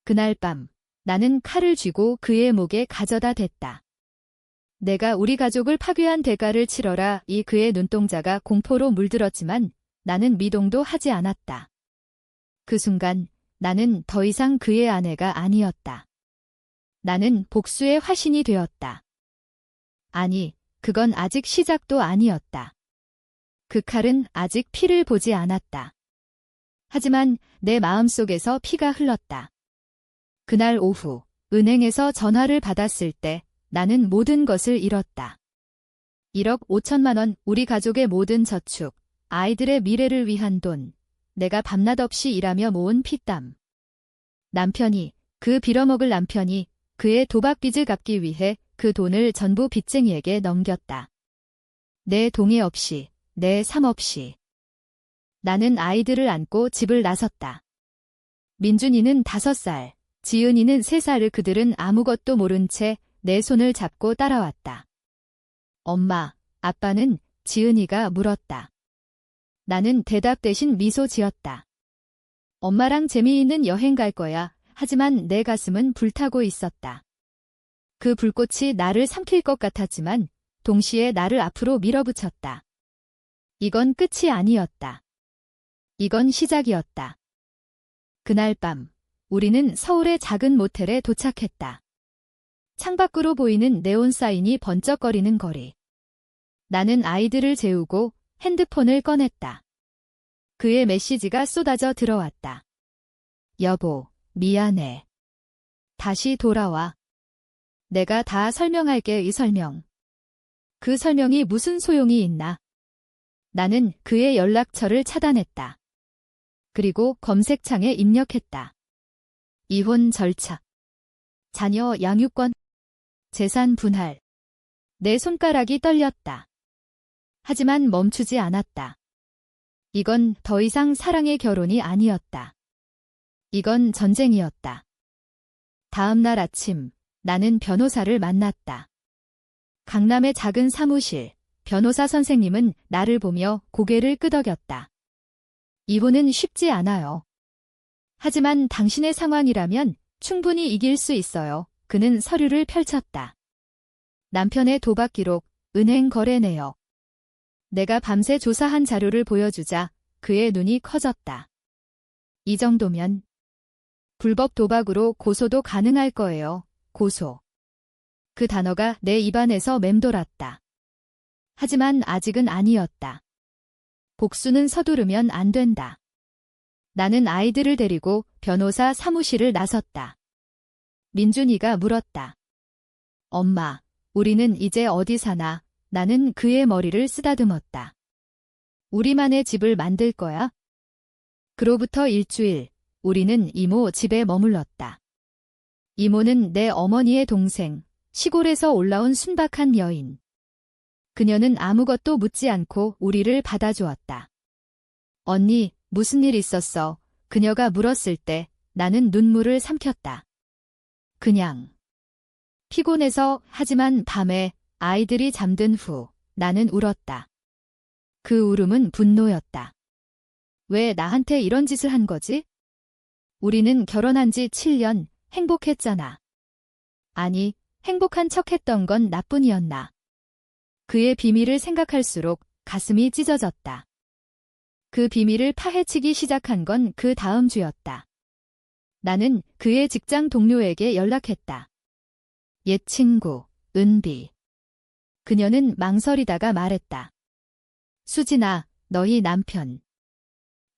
그날 밤 나는 칼을 쥐고 그의 목에 가져다 댔다. 내가 우리 가족을 파괴한 대가를 치러라. 이 그의 눈동자가 공포로 물들었지만 나는 미동도 하지 않았다. 그 순간 나는 더 이상 그의 아내가 아니었다. 나는 복수의 화신이 되었다. 아니, 그건 아직 시작도 아니었다. 그 칼은 아직 피를 보지 않았다. 하지만 내 마음속에서 피가 흘렀다. 그날 오후 은행에서 전화를 받았을 때 나는 모든 것을 잃었다. 1억 5천만 원, 우리 가족의 모든 저축, 아이들의 미래를 위한 돈, 내가 밤낮 없이 일하며 모은 피땀. 그 빌어먹을 남편이 그의 도박빚을 갚기 위해 그 돈을 전부 빚쟁이에게 넘겼다. 내 동의 없이, 내 삶 없이. 나는 아이들을 안고 집을 나섰다. 민준이는 5살, 지은이는 3살. 그들은 아무것도 모른 채 내 손을 잡고 따라왔다. 엄마, 아빠는? 지은이가 물었다. 나는 대답 대신 미소 지었다. 엄마랑 재미있는 여행 갈 거야. 하지만 내 가슴은 불타고 있었다. 그 불꽃이 나를 삼킬 것 같았지만 동시에 나를 앞으로 밀어붙였다. 이건 끝이 아니었다. 이건 시작이었다. 그날 밤 우리는 서울의 작은 모텔에 도착했다. 창밖으로 보이는 네온 사인이 번쩍거리는 거리. 나는 아이들을 재우고 핸드폰을 꺼냈다. 그의 메시지가 쏟아져 들어왔다. 여보, 미안해. 다시 돌아와. 내가 다 설명할게. 이 설명. 그 설명이 무슨 소용이 있나? 나는 그의 연락처를 차단했다. 그리고 검색창에 입력했다. 이혼 절차. 자녀 양육권. 재산 분할. 내 손가락이 떨렸다. 하지만 멈추지 않았다. 이건 더 이상 사랑의 결혼이 아니었다. 이건 전쟁이었다. 다음 날 아침 나는 변호사를 만났다. 강남의 작은 사무실. 변호사 선생님은 나를 보며 고개를 끄덕였다. 이혼은 쉽지 않아요. 하지만 당신의 상황이라면 충분히 이길 수 있어요. 그는 서류를 펼쳤다. 남편의 도박 기록, 은행 거래 내역. 내가 밤새 조사한 자료를 보여주자 그의 눈이 커졌다. 이 정도면 불법 도박으로 고소도 가능할 거예요. 고소. 그 단어가 내 입안에서 맴돌았다. 하지만 아직은 아니었다. 복수는 서두르면 안 된다. 나는 아이들을 데리고 변호사 사무실을 나섰다. 민준이가 물었다. 엄마, 우리는 이제 어디 사나? 나는 그의 머리를 쓰다듬었다. 우리만의 집을 만들 거야? 그로부터 일주일, 우리는 이모 집에 머물렀다. 이모는 내 어머니의 동생, 시골에서 올라온 순박한 여인. 그녀는 아무것도 묻지 않고 우리를 받아주었다. 언니, 무슨 일 있었어? 그녀가 물었을 때 나는 눈물을 삼켰다. 그냥. 피곤해서. 하지만 밤에 아이들이 잠든 후 나는 울었다. 그 울음은 분노였다. 왜 나한테 이런 짓을 한 거지? 우리는 결혼한 지 7년, 행복했잖아. 아니, 행복한 척했던 건 나뿐이었나. 그의 비밀을 생각할수록 가슴이 찢어졌다. 그 비밀을 파헤치기 시작한 건 그 다음 주였다. 나는 그의 직장 동료에게 연락했다. 옛 친구, 은비. 그녀는 망설이다가 말했다. 수진아, 너희 남편.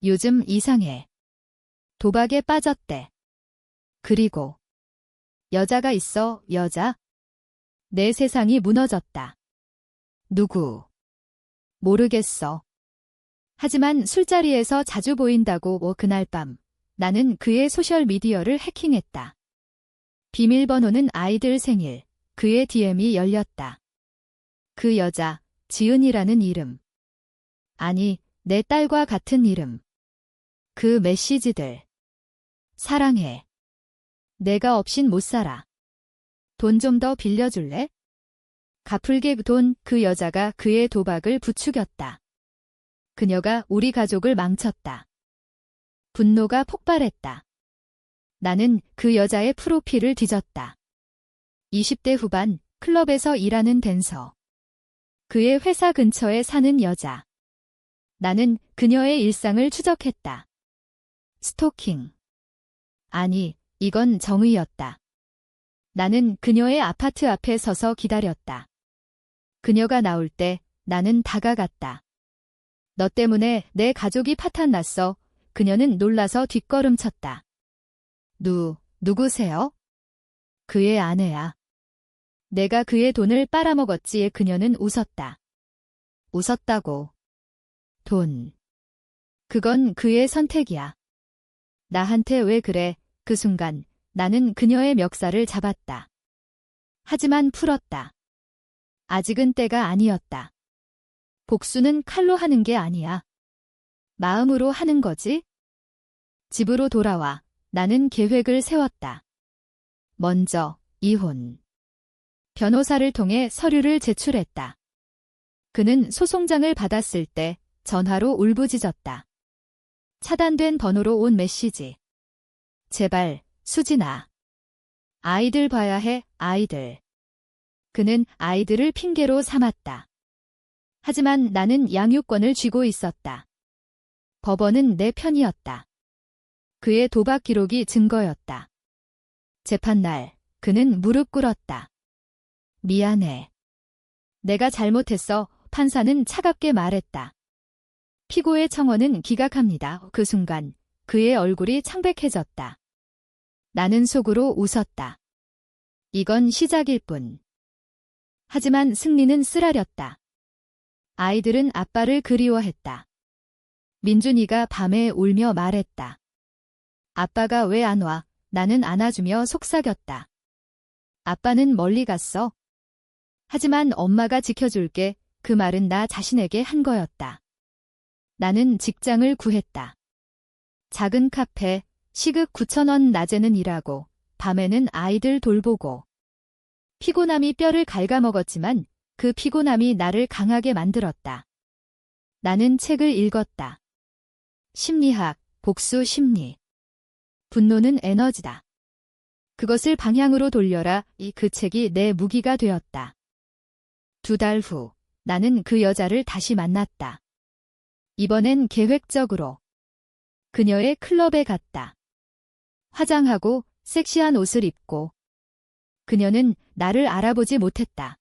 요즘 이상해. 도박에 빠졌대. 그리고 여자가 있어. 여자? 내 세상이 무너졌다. 누구? 모르겠어. 하지만 술자리에서 자주 보인다고. 그날 밤 나는 그의 소셜미디어를 해킹했다. 비밀번호는 아이들 생일, 그의 DM이 열렸다. 그 여자, 지은이라는 이름. 아니, 내 딸과 같은 이름. 그 메시지들. 사랑해. 내가 없인 못 살아. 돈 좀 더 빌려줄래? 갚을게. 돈. 그 여자가 그의 도박을 부추겼다. 그녀가 우리 가족을 망쳤다. 분노가 폭발했다. 나는 그 여자의 프로필을 뒤졌다. 20대 후반, 클럽에서 일하는 댄서. 그의 회사 근처에 사는 여자. 나는 그녀의 일상을 추적했다. 스토킹. 아니, 이건 정의였다. 나는 그녀의 아파트 앞에 서서 기다렸다. 그녀가 나올 때 나는 다가갔다. 너 때문에 내 가족이 파탄났어. 그녀는 놀라서 뒷걸음쳤다. 누구세요? 그의 아내야. 내가 그의 돈을 빨아먹었지. 그녀는 웃었다. 웃었다고. 돈. 그건 그의 선택이야. 나한테 왜 그래? 그 순간 나는 그녀의 멱살을 잡았다. 하지만 풀었다. 아직은 때가 아니었다. 복수는 칼로 하는 게 아니야. 마음으로 하는 거지? 집으로 돌아와 나는 계획을 세웠다. 먼저 이혼. 변호사를 통해 서류를 제출했다. 그는 소송장을 받았을 때 전화로 울부짖었다. 차단된 번호로 온 메시지. 제발, 수진아. 아이들 봐야 해, 아이들. 그는 아이들을 핑계로 삼았다. 하지만 나는 양육권을 쥐고 있었다. 법원은 내 편이었다. 그의 도박 기록이 증거였다. 재판날, 그는 무릎 꿇었다. 미안해. 내가 잘못했어. 판사는 차갑게 말했다. 피고의 청원은 기각합니다. 그 순간 그의 얼굴이 창백해졌다. 나는 속으로 웃었다. 이건 시작일 뿐. 하지만 승리는 쓰라렸다. 아이들은 아빠를 그리워했다. 민준이가 밤에 울며 말했다. 아빠가 왜 안 와? 나는 안아주며 속삭였다. 아빠는 멀리 갔어. 하지만 엄마가 지켜줄게. 그 말은 나 자신에게 한 거였다. 나는 직장을 구했다. 작은 카페, 시급 9,000원 낮에는 일하고, 밤에는 아이들 돌보고. 피곤함이 뼈를 갉아먹었지만 그 피곤함이 나를 강하게 만들었다. 나는 책을 읽었다. 심리학, 복수 심리. 분노는 에너지다. 그것을 방향으로 돌려라. 그 책이 내 무기가 되었다. 2달 후, 나는 그 여자를 다시 만났다. 이번엔 계획적으로. 그녀의 클럽에 갔다. 화장하고 섹시한 옷을 입고. 그녀는 나를 알아보지 못했다.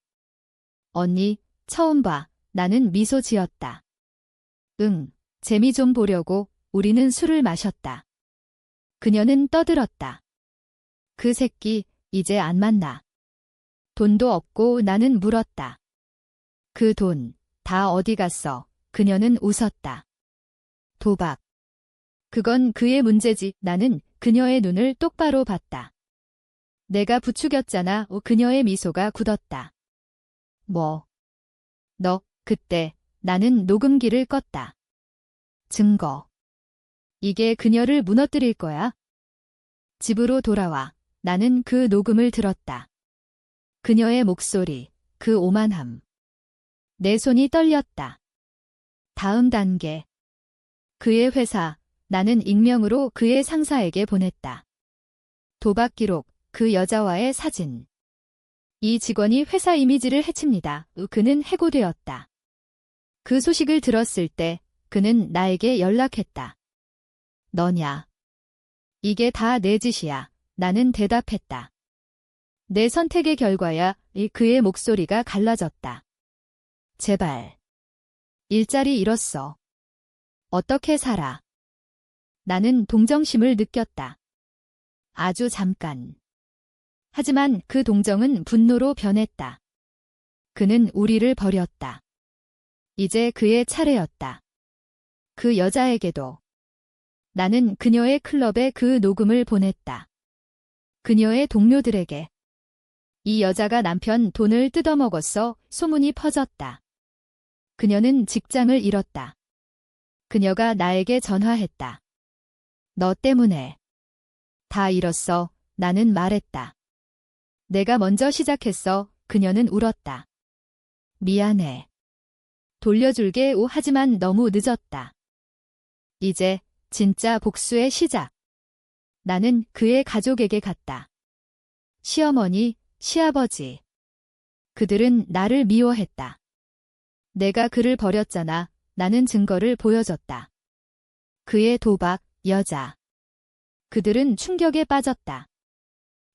언니, 처음 봐. 나는 미소 지었다. 응, 재미 좀 보려고. 우리는 술을 마셨다. 그녀는 떠들었다. 그 새끼, 이제 안 만나. 돈도 없고. 나는 물었다. 그 돈, 다 어디 갔어? 그녀는 웃었다. 도박. 그건 그의 문제지. 나는 그녀의 눈을 똑바로 봤다. 내가 부추겼잖아. 그녀의 미소가 굳었다. 뭐? 너, 그때, 나는 녹음기를 껐다. 증거. 이게 그녀를 무너뜨릴 거야. 집으로 돌아와. 나는 그 녹음을 들었다. 그녀의 목소리, 그 오만함. 내 손이 떨렸다. 다음 단계. 그의 회사, 나는 익명으로 그의 상사에게 보냈다. 도박 기록, 그 여자와의 사진. 이 직원이 회사 이미지를 해칩니다. 그는 해고되었다. 그 소식을 들었을 때 그는 나에게 연락했다. 너냐? 이게 다 내 짓이야. 나는 대답했다. 내 선택의 결과야. 그의 목소리가 갈라졌다. 제발. 일자리 잃었어. 어떻게 살아? 나는 동정심을 느꼈다. 아주 잠깐. 하지만 그 동정은 분노로 변했다. 그는 우리를 버렸다. 이제 그의 차례였다. 그 여자에게도. 나는 그녀의 클럽에 그 녹음을 보냈다. 그녀의 동료들에게. 이 여자가 남편 돈을 뜯어먹었어. 소문이 퍼졌다. 그녀는 직장을 잃었다. 그녀가 나에게 전화했다. 너 때문에. 다 잃었어. 나는 말했다. 내가 먼저 시작했어. 그녀는 울었다. 미안해. 돌려줄게. 하지만 너무 늦었다. 이제 진짜 복수의 시작. 나는 그의 가족에게 갔다. 시어머니, 시아버지. 그들은 나를 미워했다. 내가 그를 버렸잖아. 나는 증거를 보여줬다. 그의 도박, 여자. 그들은 충격에 빠졌다.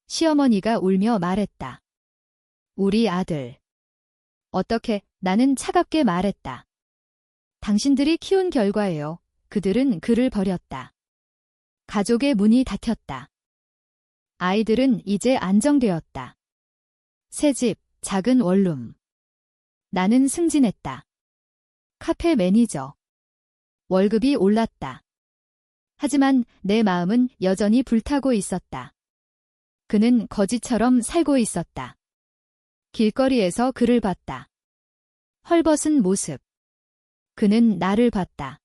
시어머니가 울며 말했다. 우리 아들. 어떻게? 나는 차갑게 말했다. 당신들이 키운 결과예요. 그들은 그를 버렸다. 가족의 문이 닫혔다. 아이들은 이제 안정되었다. 새 집, 작은 원룸. 나는 승진했다. 카페 매니저. 월급이 올랐다. 하지만 내 마음은 여전히 불타고 있었다. 그는 거지처럼 살고 있었다. 길거리에서 그를 봤다. 헐벗은 모습. 그는 나를 봤다.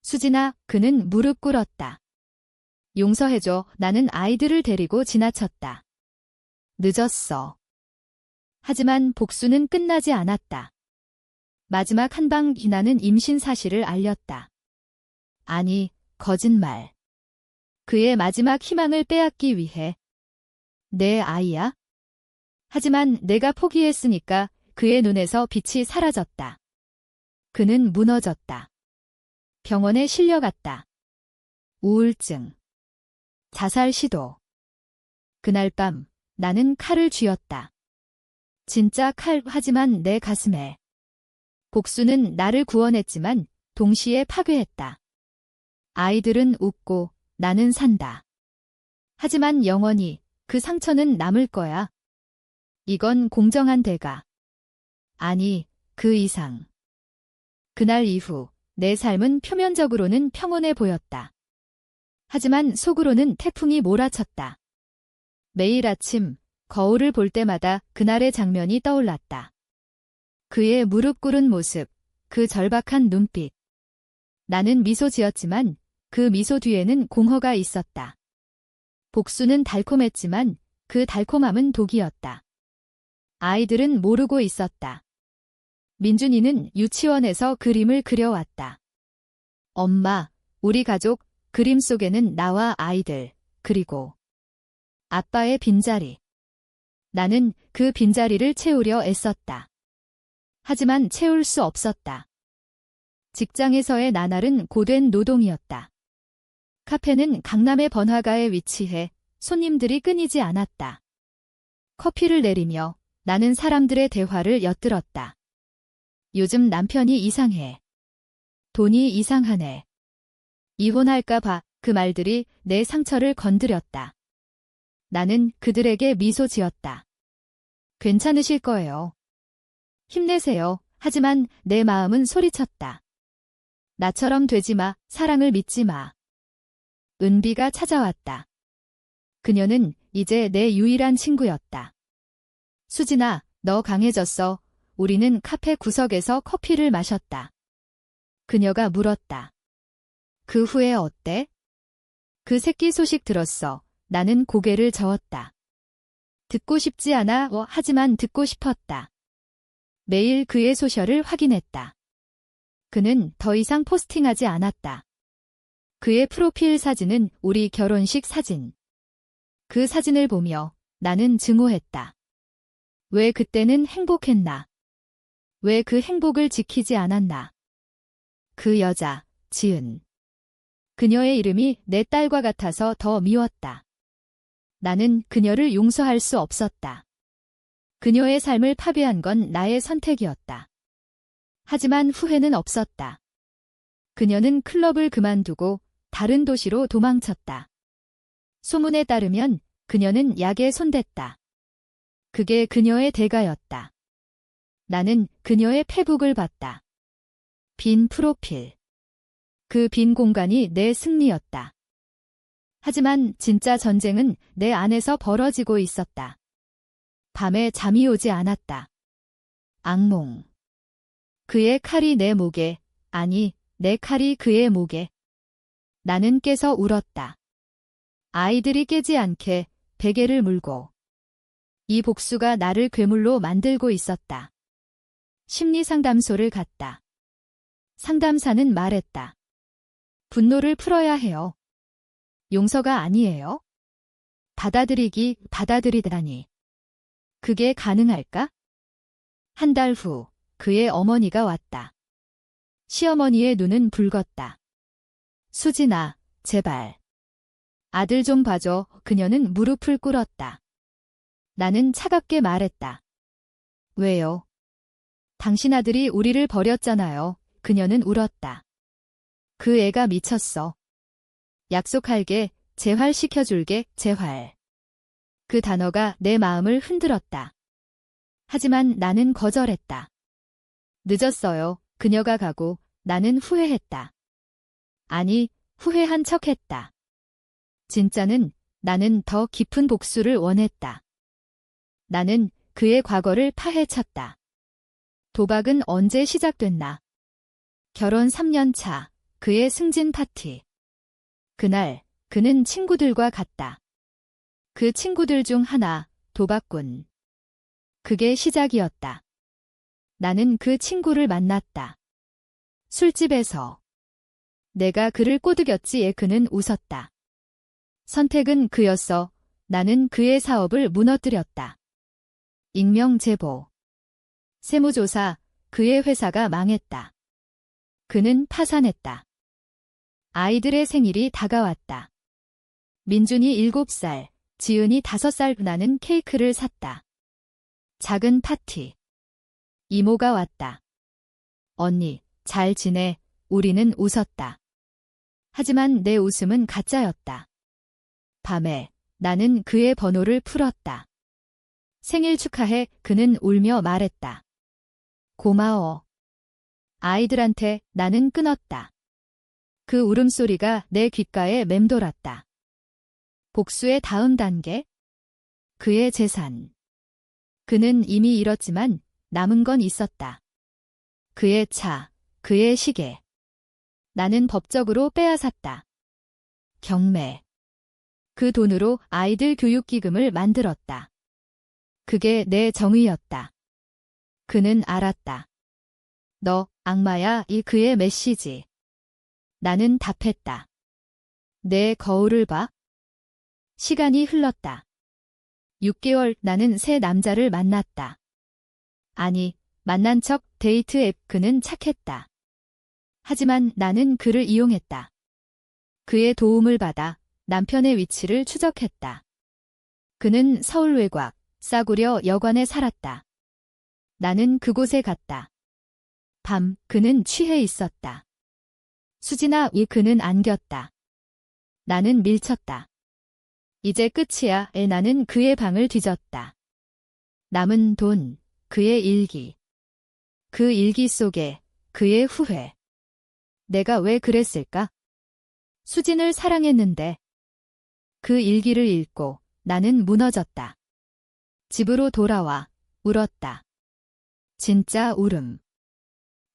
수진아, 그는 무릎 꿇었다. 용서해줘. 나는 아이들을 데리고 지나쳤다. 늦었어. 하지만 복수는 끝나지 않았다. 마지막 한 방 나는 임신 사실을 알렸다. 아니, 거짓말. 그의 마지막 희망을 빼앗기 위해. 내 아이야? 하지만 내가 포기했으니까 그의 눈에서 빛이 사라졌다. 그는 무너졌다. 병원에 실려갔다. 우울증. 자살 시도. 그날 밤 나는 칼을 쥐었다. 진짜 칼, 하지만 내 가슴에. 복수는 나를 구원했지만 동시에 파괴했다. 아이들은 웃고 나는 산다. 하지만 영원히 그 상처는 남을 거야. 이건 공정한 대가. 아니, 그 이상. 그날 이후 내 삶은 표면적으로는 평온해 보였다. 하지만 속으로는 태풍이 몰아쳤다. 매일 아침 거울을 볼 때마다 그날의 장면이 떠올랐다. 그의 무릎 꿇은 모습, 그 절박한 눈빛. 나는 미소 지었지만 그 미소 뒤에는 공허가 있었다. 복수는 달콤했지만 그 달콤함은 독이었다. 아이들은 모르고 있었다. 민준이는 유치원에서 그림을 그려왔다. 엄마, 우리 가족, 그림 속에는 나와 아이들, 그리고 아빠의 빈자리. 나는 그 빈자리를 채우려 애썼다. 하지만 채울 수 없었다. 직장에서의 나날은 고된 노동이었다. 카페는 강남의 번화가에 위치해 손님들이 끊이지 않았다. 커피를 내리며 나는 사람들의 대화를 엿들었다. 요즘 남편이 이상해. 돈이 이상하네. 이혼할까 봐. 그 말들이 내 상처를 건드렸다. 나는 그들에게 미소 지었다. 괜찮으실 거예요. 힘내세요. 하지만 내 마음은 소리쳤다. 나처럼 되지 마. 사랑을 믿지 마. 은비가 찾아왔다. 그녀는 이제 내 유일한 친구였다. 수진아, 너 강해졌어. 우리는 카페 구석에서 커피를 마셨다. 그녀가 물었다. 그 후에 어때? 그 새끼 소식 들었어. 나는 고개를 저었다. 듣고 싶지 않아. 하지만 듣고 싶었다. 매일 그의 소셜을 확인했다. 그는 더 이상 포스팅하지 않았다. 그의 프로필 사진은 우리 결혼식 사진. 그 사진을 보며 나는 증오했다. 왜 그때는 행복했나? 왜 그 행복을 지키지 않았나? 그 여자, 지은. 그녀의 이름이 내 딸과 같아서 더 미웠다. 나는 그녀를 용서할 수 없었다. 그녀의 삶을 파괴한 건 나의 선택이었다. 하지만 후회는 없었다. 그녀는 클럽을 그만두고 다른 도시로 도망쳤다. 소문에 따르면 그녀는 약에 손댔다. 그게 그녀의 대가였다. 나는 그녀의 페북을 봤다. 빈 프로필. 그 빈 공간이 내 승리였다. 하지만 진짜 전쟁은 내 안에서 벌어지고 있었다. 밤에 잠이 오지 않았다. 악몽. 그의 칼이 내 목에, 아니, 내 칼이 그의 목에. 나는 깨서 울었다. 아이들이 깨지 않게 베개를 물고. 이 복수가 나를 괴물로 만들고 있었다. 심리상담소를 갔다. 상담사는 말했다. 분노를 풀어야 해요. 용서가 아니에요? 받아들이다니. 그게 가능할까? 한 달 후, 그의 어머니가 왔다. 시어머니의 눈은 붉었다. 수진아, 제발. 아들 좀 봐줘. 그녀는 무릎을 꿇었다. 나는 차갑게 말했다. 왜요? 당신 아들이 우리를 버렸잖아요. 그녀는 울었다. 그 애가 미쳤어. 약속할게, 재활시켜줄게, 재활. 그 단어가 내 마음을 흔들었다. 하지만 나는 거절했다. 늦었어요. 그녀가 가고 나는 후회했다. 아니, 후회한 척했다. 진짜는 나는 더 깊은 복수를 원했다. 나는 그의 과거를 파헤쳤다. 도박은 언제 시작됐나? 결혼 3년 차, 그의 승진 파티. 그날, 그는 친구들과 갔다. 그 친구들 중 하나, 도박꾼. 그게 시작이었다. 나는 그 친구를 만났다. 술집에서. 내가 그를 꼬드겼지에 그는 웃었다. 선택은 그였어. 나는 그의 사업을 무너뜨렸다. 익명 제보. 세무조사, 그의 회사가 망했다. 그는 파산했다. 아이들의 생일이 다가왔다. 민준이 7살, 지은이 5살. 나는 케이크를 샀다. 작은 파티. 이모가 왔다. 언니, 잘 지내? 우리는 웃었다. 하지만 내 웃음은 가짜였다. 밤에 나는 그의 번호를 풀었다. 생일 축하해. 그는 울며 말했다. 고마워. 아이들한테 나는 끊었다. 그 울음소리가 내 귓가에 맴돌았다. 복수의 다음 단계? 그의 재산. 그는 이미 잃었지만 남은 건 있었다. 그의 차, 그의 시계. 나는 법적으로 빼앗았다. 경매. 그 돈으로 아이들 교육기금을 만들었다. 그게 내 정의였다. 그는 알았다. 너 악마야. 이 그의 메시지. 나는 답했다. 내 거울을 봐. 시간이 흘렀다. 6개월. 나는 새 남자를 만났다. 아니, 만난 척 데이트 앱. 그는 착했다. 하지만 나는 그를 이용했다. 그의 도움을 받아 남편의 위치를 추적했다. 그는 서울 외곽, 싸구려 여관에 살았다. 나는 그곳에 갔다. 밤, 그는 취해 있었다. 수진아. 그는 안겼다. 나는 밀쳤다. 이제 끝이야. 나는 그의 방을 뒤졌다. 남은 돈, 그의 일기. 그 일기 속에 그의 후회. 내가 왜 그랬을까? 수진을 사랑했는데. 그 일기를 읽고 나는 무너졌다. 집으로 돌아와 울었다. 진짜 울음.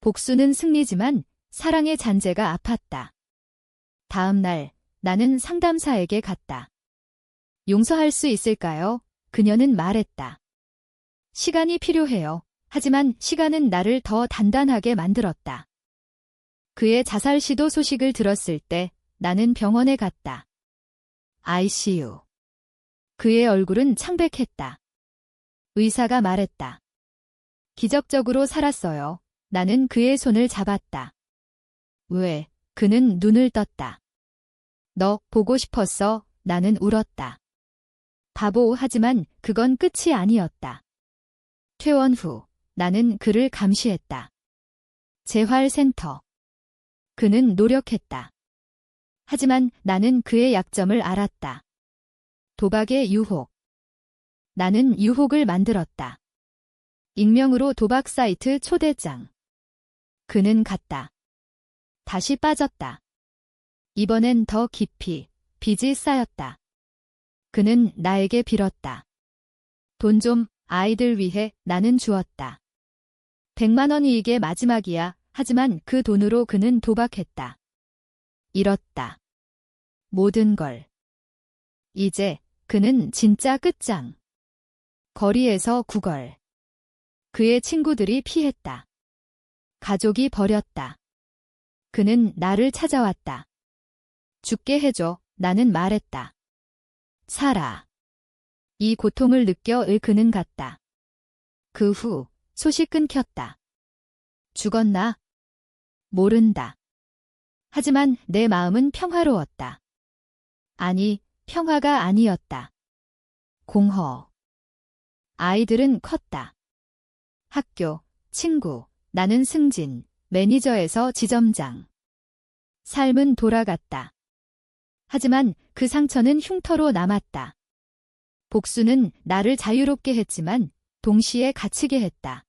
복수는 승리지만 사랑의 잔재가 아팠다. 다음 날 나는 상담사에게 갔다. 용서할 수 있을까요? 그녀는 말했다. 시간이 필요해요. 하지만 시간은 나를 더 단단하게 만들었다. 그의 자살 시도 소식을 들었을 때 나는 병원에 갔다. ICU. 그의 얼굴은 창백했다. 의사가 말했다. 기적적으로 살았어요. 나는 그의 손을 잡았다. 왜? 그는 눈을 떴다. 너 보고 싶었어? 나는 울었다. 바보. 하지만 그건 끝이 아니었다. 퇴원 후 나는 그를 감시했다. 재활센터. 그는 노력했다. 하지만 나는 그의 약점을 알았다. 도박의 유혹. 나는 유혹을 만들었다. 익명으로 도박 사이트 초대장. 그는 갔다. 다시 빠졌다. 이번엔 더 깊이 빚이 쌓였다. 그는 나에게 빌었다. 돈 좀. 아이들 위해. 나는 주었다. 100만 원이 이게 마지막이야. 하지만 그 돈으로 그는 도박했다. 잃었다. 모든 걸. 이제 그는 진짜 끝장. 거리에서 구걸. 그의 친구들이 피했다. 가족이 버렸다. 그는 나를 찾아왔다. 죽게 해줘. 나는 말했다. 살아. 이 고통을 느껴 그는 갔다. 그 후 소식 끊겼다. 죽었나? 모른다. 하지만 내 마음은 평화로웠다. 아니, 평화가 아니었다. 공허. 아이들은 컸다. 학교, 친구, 나는 승진, 매니저에서 지점장. 삶은 돌아갔다. 하지만 그 상처는 흉터로 남았다. 복수는 나를 자유롭게 했지만 동시에 갇히게 했다.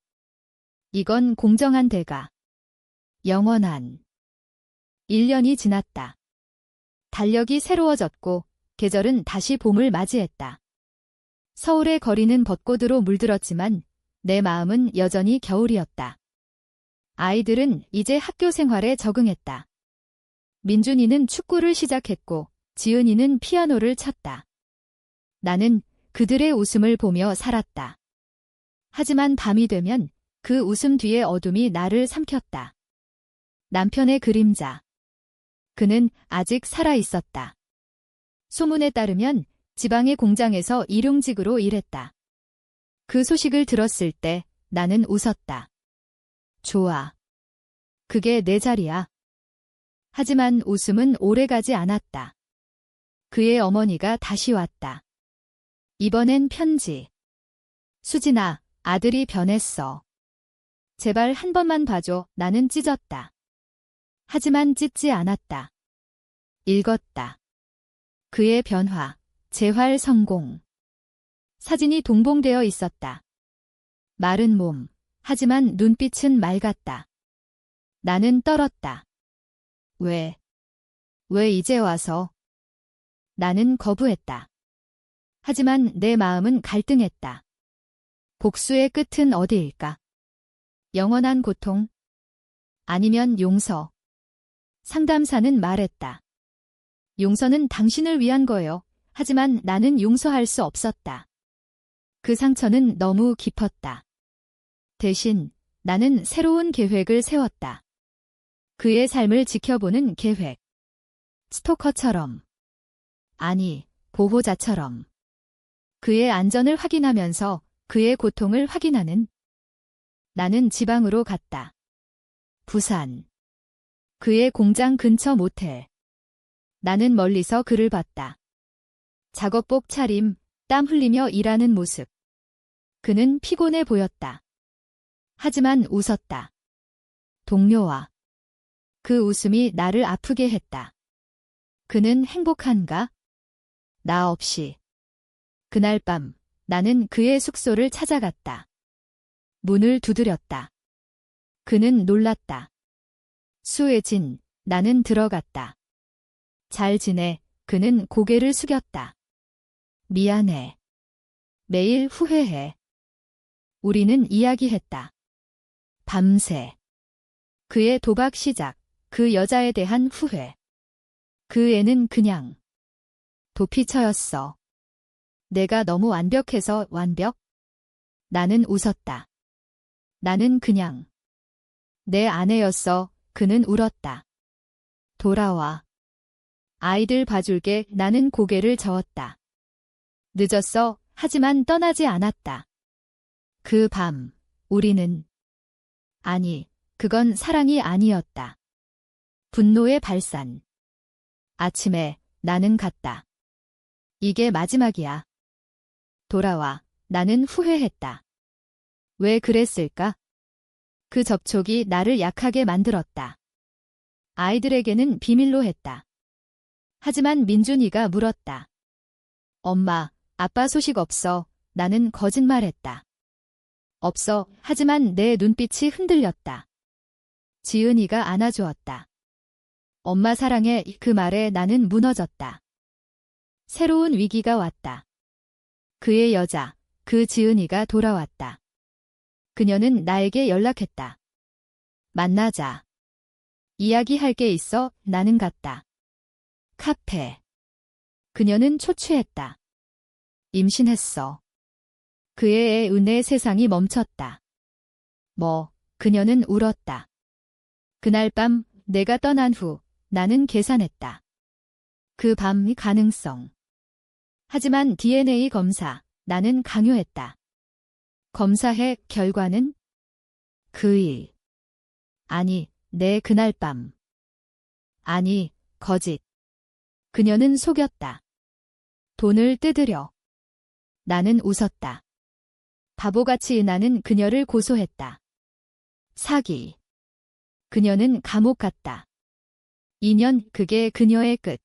이건 공정한 대가. 영원한. 1년이 지났다. 달력이 새로워졌고 계절은 다시 봄을 맞이했다. 서울의 거리는 벚꽃으로 물들었지만 내 마음은 여전히 겨울이었다. 아이들은 이제 학교 생활에 적응했다. 민준이는 축구를 시작했고 지은이는 피아노를 쳤다. 나는 그들의 웃음을 보며 살았다. 하지만 밤이 되면 그 웃음 뒤의 어둠이 나를 삼켰다. 남편의 그림자. 그는 아직 살아 있었다. 소문에 따르면 지방의 공장에서 일용직으로 일했다. 그 소식을 들었을 때 나는 웃었다. 좋아. 그게 내 자리야. 하지만 웃음은 오래가지 않았다. 그의 어머니가 다시 왔다. 이번엔 편지. 수진아, 아들이 변했어. 제발 한 번만 봐줘. 나는 찢었다. 하지만 찢지 않았다. 읽었다. 그의 변화, 재활 성공. 사진이 동봉되어 있었다. 마른 몸, 하지만 눈빛은 맑았다. 나는 떨었다. 왜 이제 와서? 나는 거부했다. 하지만 내 마음은 갈등했다. 복수의 끝은 어디일까? 영원한 고통? 아니면 용서? 상담사는 말했다. 용서는 당신을 위한 거예요. 하지만 나는 용서할 수 없었다. 그 상처는 너무 깊었다. 대신 나는 새로운 계획을 세웠다. 그의 삶을 지켜보는 계획. 스토커처럼. 아니, 보호자처럼. 그의 안전을 확인하면서 그의 고통을 확인하는. 나는 지방으로 갔다. 부산. 그의 공장 근처 모텔. 나는 멀리서 그를 봤다. 작업복 차림, 땀 흘리며 일하는 모습. 그는 피곤해 보였다. 하지만 웃었다. 동료와. 그 웃음이 나를 아프게 했다. 그는 행복한가? 나 없이. 그날 밤 나는 그의 숙소를 찾아갔다. 문을 두드렸다. 그는 놀랐다. 수혜진, 나는 들어갔다. 잘 지내, 그는 고개를 숙였다. 미안해. 매일 후회해. 우리는 이야기했다. 밤새. 그의 도박 시작, 그 여자에 대한 후회. 그 애는 그냥 도피처였어. 내가 너무 완벽해서 완벽? 나는 웃었다. 나는 그냥 내 아내였어. 그는 울었다. 돌아와. 아이들 봐줄게. 나는 고개를 저었다. 늦었어. 하지만 떠나지 않았다. 그 밤, 우리는 아니, 그건 사랑이 아니었다. 분노의 발산. 아침에 나는 갔다. 이게 마지막이야. 돌아와. 나는 후회했다. 왜 그랬을까? 그 접촉이 나를 약하게 만들었다. 아이들에게는 비밀로 했다. 하지만 민준이가 물었다. 엄마, 아빠 소식 없어. 나는 거짓말했다. 없어. 하지만 내 눈빛이 흔들렸다. 지은이가 안아주었다. 엄마 사랑해. 그 말에 나는 무너졌다. 새로운 위기가 왔다. 그의 여자, 그 지은이가 돌아왔다. 그녀는 나에게 연락했다. 만나자. 이야기할 게 있어. 나는 갔다. 카페. 그녀는 초췌했다. 임신했어. 그의 은혜 세상이 멈췄다. 그녀는 울었다. 그날 밤 내가 떠난 후 나는 계산했다. 그 밤 가능성. 하지만 DNA 검사, 나는 강요했다. 검사해 결과는? 그 일. 아니, 내 그날 밤. 아니, 거짓. 그녀는 속였다. 돈을 뜯으려. 나는 웃었다. 바보같이 나는 그녀를 고소했다. 사기. 그녀는 감옥 갔다. 2년 그게 그녀의 끝.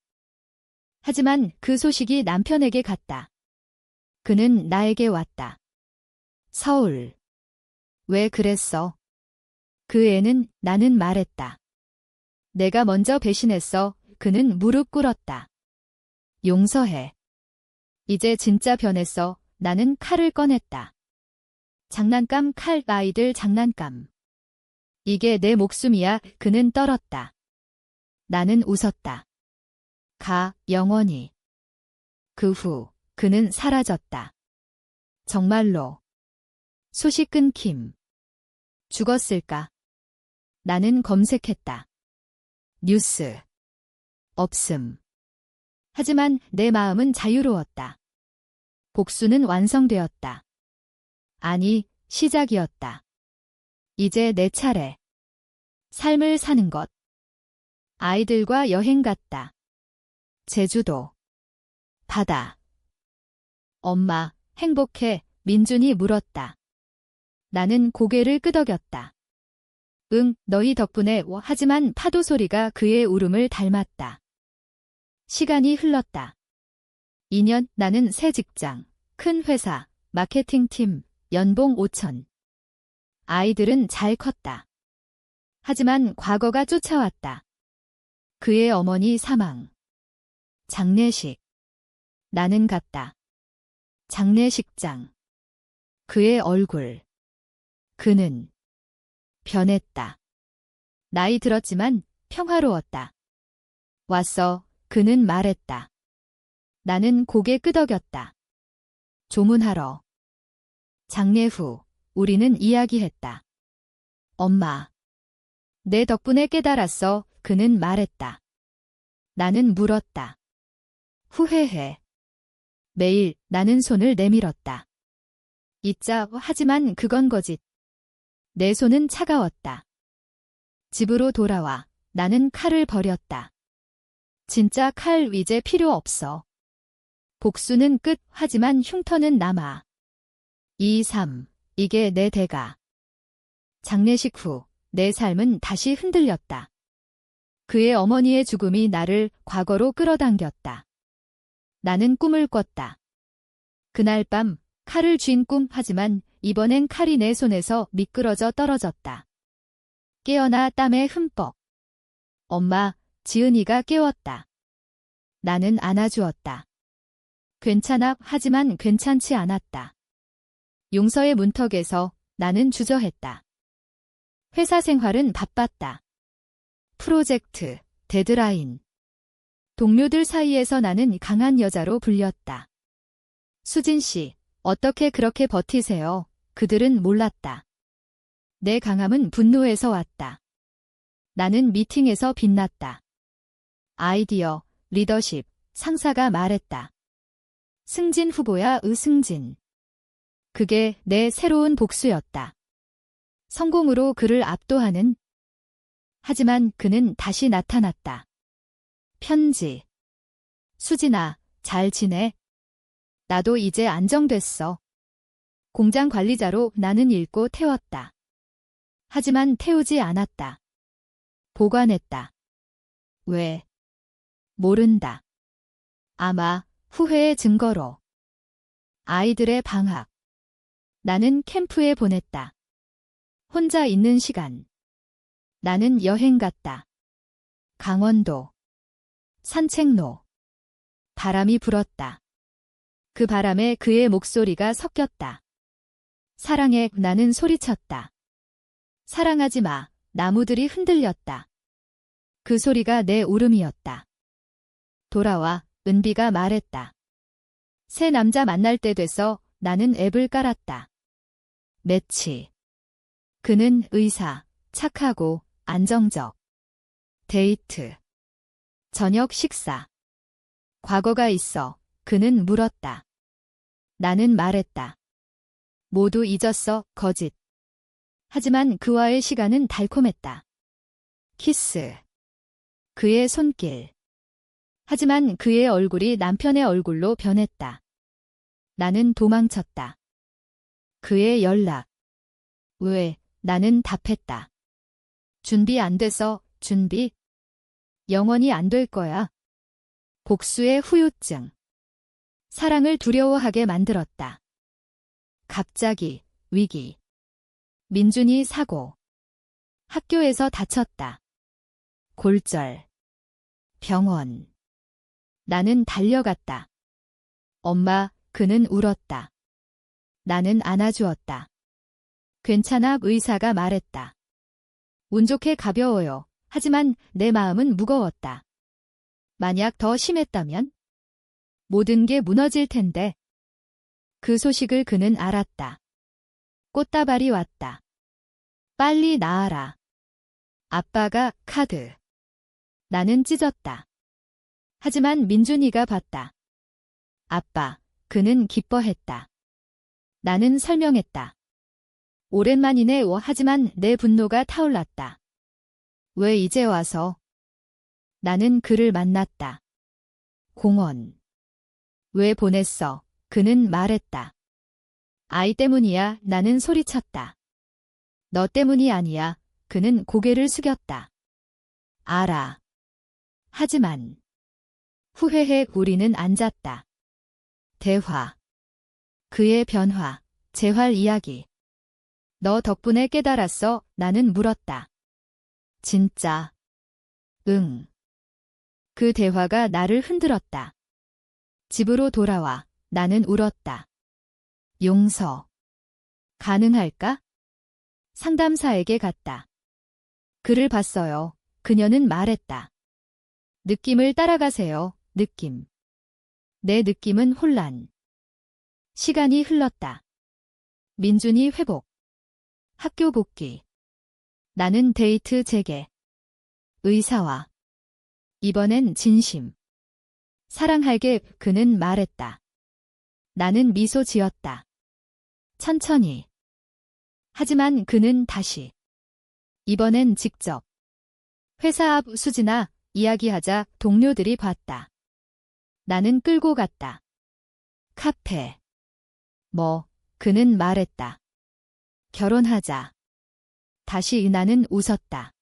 하지만 그 소식이 남편에게 갔다. 그는 나에게 왔다. 서울. 왜 그랬어? 그 애는 나는 말했다. 내가 먼저 배신했어. 그는 무릎 꿇었다. 용서해. 이제 진짜 변했어. 나는 칼을 꺼냈다. 장난감 칼 아이들 장난감. 이게 내 목숨이야. 그는 떨었다. 나는 웃었다. 가, 영원히. 그 후, 그는 사라졌다. 정말로. 소식 끊김. 죽었을까? 나는 검색했다. 뉴스. 없음. 하지만 내 마음은 자유로웠다. 복수는 완성되었다. 아니, 시작이었다. 이제 내 차례. 삶을 사는 것. 아이들과 여행 갔다. 제주도. 바다. 엄마, 행복해? 민준이 물었다. 나는 고개를 끄덕였다. 응, 너희 덕분에. 하지만 파도 소리가 그의 울음을 닮았다. 시간이 흘렀다. 2년, 나는 새 직장, 큰 회사, 마케팅팀, 연봉 5천. 아이들은 잘 컸다. 하지만 과거가 쫓아왔다. 그의 어머니 사망. 장례식. 나는 갔다. 장례식장. 그의 얼굴. 그는 변했다. 나이 들었지만 평화로웠다. 왔어. 그는 말했다. 나는 고개 끄덕였다. 조문하러. 장례 후 우리는 이야기했다. 엄마. 내 덕분에 깨달았어. 그는 말했다. 나는 물었다. 후회해. 매일 나는 손을 내밀었다. 잊자. 하지만 그건 거짓. 내 손은 차가웠다. 집으로 돌아와 나는 칼을 버렸다. 진짜 칼 이제 필요 없어. 복수는 끝. 하지만 흉터는 남아. 2, 3. 이게 내 대가. 장례식 후 내 삶은 다시 흔들렸다. 그의 어머니의 죽음이 나를 과거로 끌어당겼다. 나는 꿈을 꿨다. 그날 밤 칼을 쥔 꿈. 하지만 이번엔 칼이 내 손에서 미끄러져 떨어졌다. 깨어나 땀에 흠뻑. 엄마, 지은이가 깨웠다. 나는 안아주었다. 괜찮아. 하지만 괜찮지 않았다. 용서의 문턱에서 나는 주저했다. 회사 생활은 바빴다. 프로젝트, 데드라인. 동료들 사이에서 나는 강한 여자로 불렸다. 수진 씨, 어떻게 그렇게 버티세요? 그들은 몰랐다. 내 강함은 분노에서 왔다. 나는 미팅에서 빛났다. 아이디어, 리더십, 상사가 말했다. 승진 후보야. 승진. 그게 내 새로운 복수였다. 성공으로 그를 압도하는. 하지만 그는 다시 나타났다. 편지. 수진아, 잘 지내? 나도 이제 안정됐어. 공장 관리자로 나는 읽고 태웠다. 하지만 태우지 않았다. 보관했다. 왜? 모른다. 아마 후회의 증거로. 아이들의 방학. 나는 캠프에 보냈다. 혼자 있는 시간. 나는 여행 갔다. 강원도. 산책로. 바람이 불었다. 그 바람에 그의 목소리가 섞였다. 사랑해. 나는 소리쳤다. 사랑하지 마. 나무들이 흔들렸다. 그 소리가 내 울음이었다. 돌아와. 은비가 말했다. 새 남자 만날 때 돼서. 나는 앱을 깔았다. 매치. 그는 의사, 착하고 안정적. 데이트. 저녁 식사. 과거가 있어. 그는 물었다. 나는 말했다. 모두 잊었어, 거짓. 하지만 그와의 시간은 달콤했다. 키스. 그의 손길. 하지만 그의 얼굴이 남편의 얼굴로 변했다. 나는 도망쳤다. 그의 연락. 왜? 나는 답했다. 준비 안 돼서. 준비? 영원히 안 될 거야. 복수의 후유증. 사랑을 두려워하게 만들었다. 갑자기, 위기. 민준이 사고. 학교에서 다쳤다. 골절. 병원. 나는 달려갔다. 엄마, 그는 울었다. 나는 안아주었다. 괜찮아, 의사가 말했다. 운 좋게 가벼워요. 하지만 내 마음은 무거웠다. 만약 더 심했다면? 모든 게 무너질 텐데. 그 소식을 그는 알았다. 꽃다발이 왔다. 빨리 나아라. 아빠가 카드. 나는 찢었다. 하지만 민준이가 봤다. 아빠, 그는 기뻐했다. 나는 설명했다. 오랜만이네. 하지만 내 분노가 타올랐다. 왜 이제 와서? 나는 그를 만났다. 공원. 왜 보냈어? 그는 말했다. 아이 때문이야. 나는 소리쳤다. 너 때문이 아니야. 그는 고개를 숙였다. 알아. 하지만. 후회해. 우리는 앉았다. 대화. 그의 변화. 재활 이야기. 너 덕분에 깨달았어. 나는 물었다. 진짜. 응. 그 대화가 나를 흔들었다. 집으로 돌아와. 나는 울었다. 용서. 가능할까? 상담사에게 갔다. 그를 봤어요. 그녀는 말했다. 느낌을 따라가세요. 느낌. 내 느낌은 혼란. 시간이 흘렀다. 민준이 회복. 학교 복귀. 나는 데이트 재개. 의사와. 이번엔 진심. 사랑할게. 그는 말했다. 나는 미소 지었다. 천천히. 하지만 그는 다시. 이번엔 직접. 회사 앞 수지나 이야기하자. 동료들이 봤다. 나는 끌고 갔다. 카페. 뭐, 그는 말했다. 결혼하자. 다시 나는 웃었다.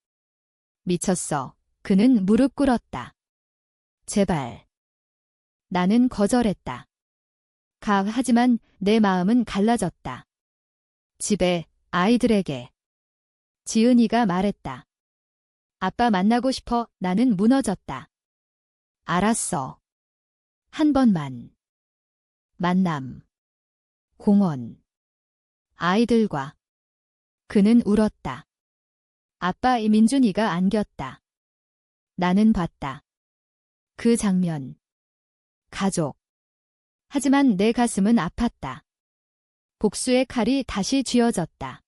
미쳤어. 그는 무릎 꿇었다. 제발. 나는 거절했다. 하지만 내 마음은 갈라졌다. 집에, 아이들에게. 지은이가 말했다. 아빠 만나고 싶어. 나는 무너졌다. 알았어. 한 번만. 만남. 공원. 아이들과. 그는 울었다. 아빠 민준이가 안겼다. 나는 봤다. 그 장면. 가족. 하지만 내 가슴은 아팠다. 복수의 칼이 다시 쥐어졌다.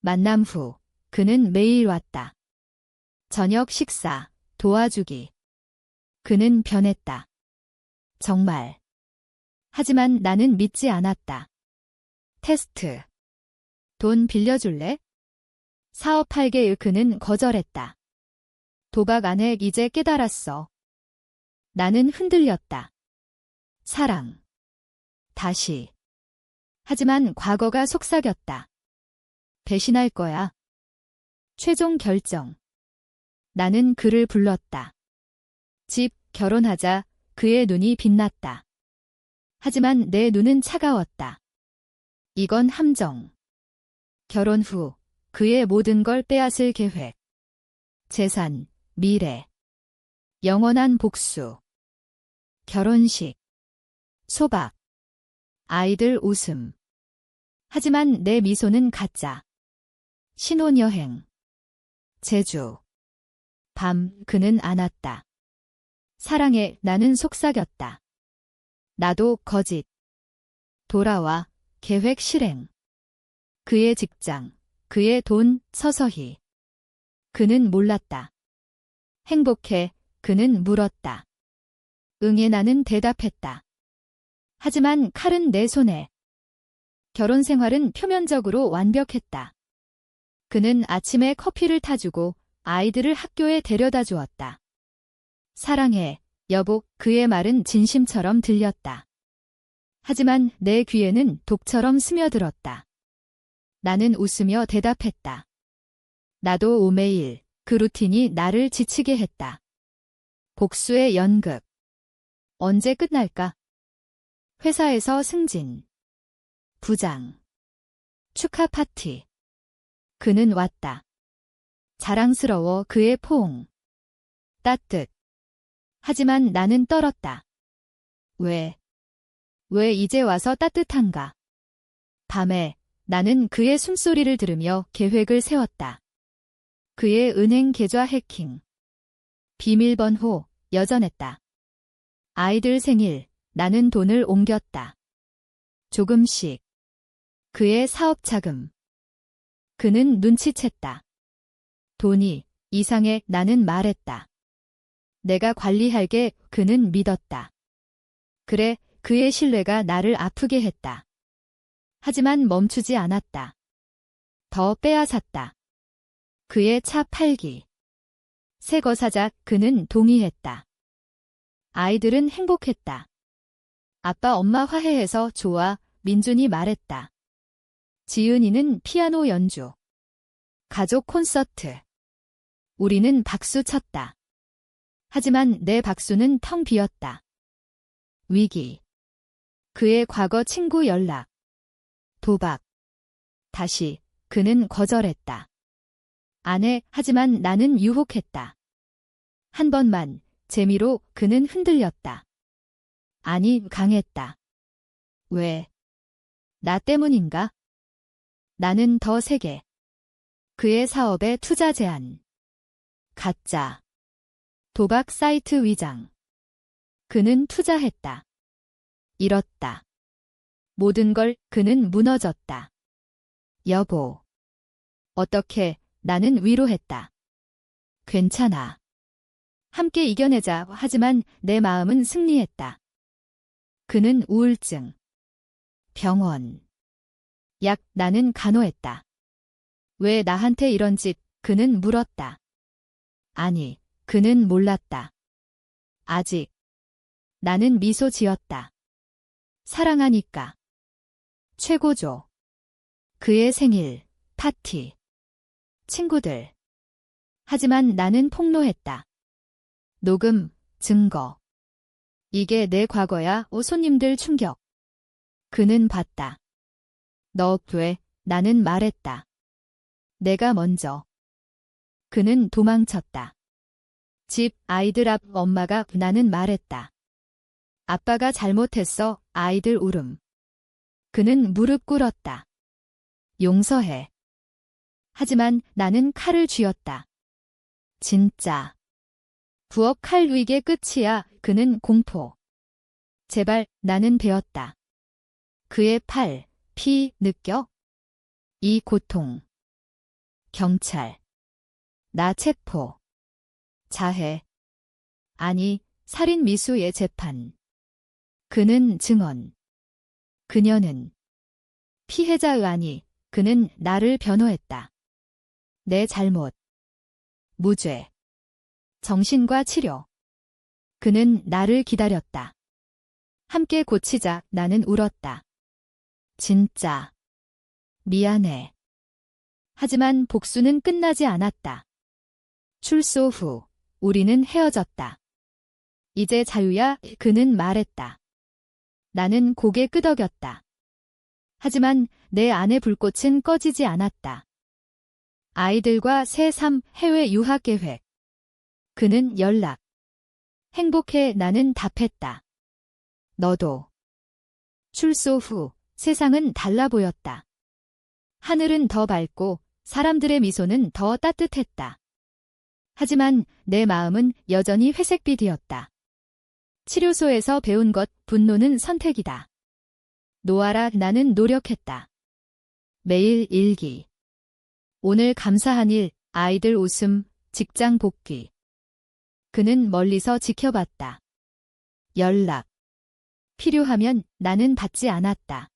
만남 후 그는 매일 왔다. 저녁 식사, 도와주기. 그는 변했다. 정말. 하지만 나는 믿지 않았다. 테스트. 돈 빌려줄래? 사업할게. 그는 거절했다. 도박 안 해. 이제 깨달았어. 나는 흔들렸다. 사랑. 다시. 하지만 과거가 속삭였다. 배신할 거야. 최종 결정. 나는 그를 불렀다. 집, 결혼하자. 그의 눈이 빛났다. 하지만 내 눈은 차가웠다. 이건 함정. 결혼 후 그의 모든 걸 빼앗을 계획. 재산, 미래. 영원한 복수. 결혼식. 소박. 아이들 웃음. 하지만 내 미소는 가짜. 신혼여행. 제주. 밤, 그는 안았다. 사랑해. 나는 속삭였다. 나도 거짓. 돌아와. 계획 실행. 그의 직장, 그의 돈, 서서히. 그는 몰랐다. 행복해. 그는 물었다. 응애 나는 대답했다. 하지만 칼은 내 손에. 결혼 생활은 표면적으로 완벽했다. 그는 아침에 커피를 타주고 아이들을 학교에 데려다 주었다. 사랑해, 여보, 그의 말은 진심처럼 들렸다. 하지만 내 귀에는 독처럼 스며들었다. 나는 웃으며 대답했다. 나도 오매일 그 루틴이 나를 지치게 했다. 복수의 연극. 언제 끝날까? 회사에서 승진. 부장. 축하 파티. 그는 왔다. 자랑스러워 그의 포옹. 따뜻. 하지만 나는 떨었다. 왜 이제 와서 따뜻한가? 밤에 나는 그의 숨소리를 들으며 계획을 세웠다. 그의 은행 계좌 해킹. 비밀번호 여전했다. 아이들 생일, 나는 돈을 옮겼다. 조금씩. 그의 사업 자금. 그는 눈치챘다. 돈이 이상해. 나는 말했다. 내가 관리할게. 그는 믿었다. 그래, 그의 신뢰가 나를 아프게 했다. 하지만 멈추지 않았다. 더 빼앗았다. 그의 차 팔기. 새 거 사자. 그는 동의했다. 아이들은 행복했다. 아빠 엄마 화해해서 좋아. 민준이 말했다. 지은이는 피아노 연주. 가족 콘서트. 우리는 박수 쳤다. 하지만 내 박수는 텅 비었다. 위기. 그의 과거 친구 연락. 도박. 다시. 그는 거절했다. 안 해. 하지만 나는 유혹했다. 한 번만. 재미로. 그는 흔들렸다. 아니, 강했다. 왜? 나 때문인가? 나는 더 세게. 그의 사업에 투자 제한. 가짜. 도박 사이트 위장. 그는 투자했다. 잃었다. 모든 걸. 그는 무너졌다. 여보. 어떻게? 나는 위로했다. 괜찮아. 함께 이겨내자. 하지만 내 마음은 승리했다. 그는 우울증. 병원. 약. 나는 간호했다. 왜 나한테 이런 짓? 그는 물었다. 아니, 그는 몰랐다. 아직. 나는 미소 지었다. 사랑하니까. 최고죠. 그의 생일, 파티. 친구들. 하지만 나는 폭로했다. 녹음, 증거. 이게 내 과거야. 손님들 충격. 그는 봤다. 너 왜? 나는 말했다. 내가 먼저. 그는 도망쳤다. 집, 아이들 앞. 엄마가. 나는 말했다. 아빠가 잘못했어. 아이들 울음. 그는 무릎 꿇었다. 용서해. 하지만 나는 칼을 쥐었다. 진짜. 부엌 칼. 이게 끝이야. 그는 공포. 제발. 나는 배웠다. 그의 팔, 피, 느껴? 이 고통. 경찰. 나 체포. 자해. 아니, 살인 미수의 재판. 그는 증언. 그녀는. 피해자의 아니. 그는 나를 변호했다. 내 잘못. 무죄. 정신과 치료. 그는 나를 기다렸다. 함께 고치자. 나는 울었다. 진짜. 미안해. 하지만 복수는 끝나지 않았다. 출소 후, 우리는 헤어졌다. 이제 자유야. 그는 말했다. 나는 고개 끄덕였다. 하지만 내 안의 불꽃은 꺼지지 않았다. 아이들과 새 삶, 해외 유학 계획. 그는 연락. 행복해. 나는 답했다. 너도. 출소 후 세상은 달라 보였다. 하늘은 더 밝고 사람들의 미소는 더 따뜻했다. 하지만 내 마음은 여전히 회색빛이었다. 치료소에서 배운 것, 분노는 선택이다. 놓아라. 나는 노력했다. 매일 일기. 오늘 감사한 일, 아이들 웃음, 직장 복귀. 그는 멀리서 지켜봤다. 연락. 필요하면 나는 받지 않았다.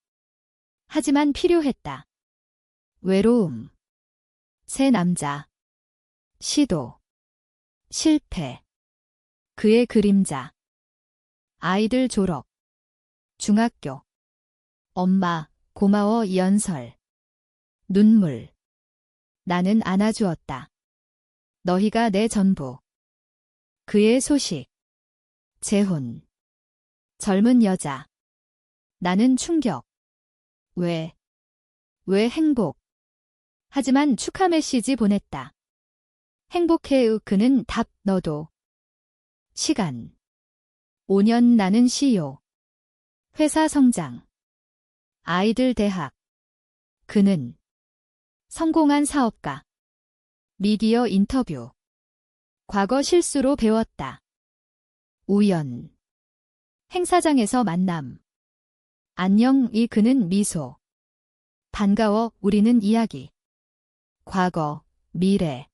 하지만 필요했다. 외로움. 새 남자. 시도. 실패. 그의 그림자. 아이들 졸업. 중학교. 엄마, 고마워 연설. 눈물. 나는 안아주었다. 너희가 내 전부. 그의 소식. 재혼. 젊은 여자. 나는 충격. 왜 행복. 하지만 축하 메시지 보냈다. 행복해요. 그는 답. 너도. 시간. 5년. 나는 CEO. 회사 성장. 아이들 대학. 그는 성공한 사업가. 미디어 인터뷰. 과거 실수로 배웠다. 우연. 행사장에서 만남. 안녕. 그는 미소. 반가워. 우리는 이야기. 과거, 미래.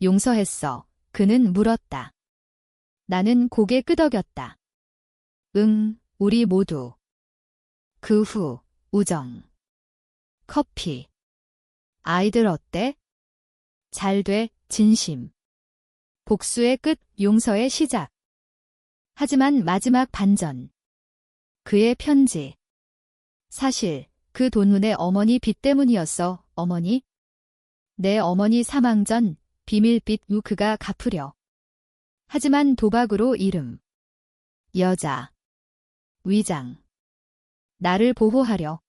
용서했어. 그는 물었다. 나는 고개 끄덕였다. 응, 우리 모두. 그 후, 우정. 커피. 아이들 어때? 잘 돼. 진심. 복수의 끝, 용서의 시작. 하지만 마지막 반전. 그의 편지. 사실 그 돈은 내 어머니 빚 때문이었어. 어머니? 내 어머니 사망 전 비밀빚 그가 갚으려. 하지만 도박으로 이름. 여자. 위장. 나를 보호하려.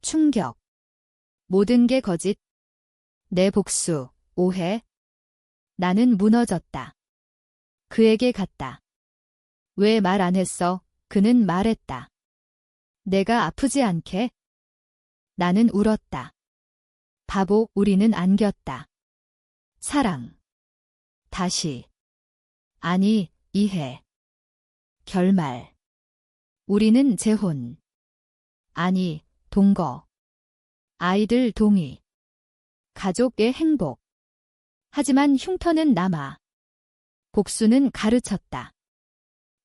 충격. 모든 게 거짓. 내 복수, 오해. 나는 무너졌다. 그에게 갔다. 왜 말 안 했어? 그는 말했다. 내가 아프지 않게? 나는 울었다. 바보. 우리는 안겼다. 사랑. 다시. 아니, 이해. 결말. 우리는 재혼. 아니, 동거. 아이들 동의. 가족의 행복. 하지만 흉터는 남아. 복수는 가르쳤다.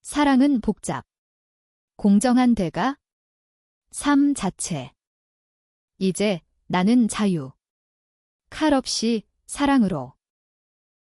사랑은 복잡. 공정한 대가. 삶 자체. 이제 나는 자유. 칼 없이 사랑으로.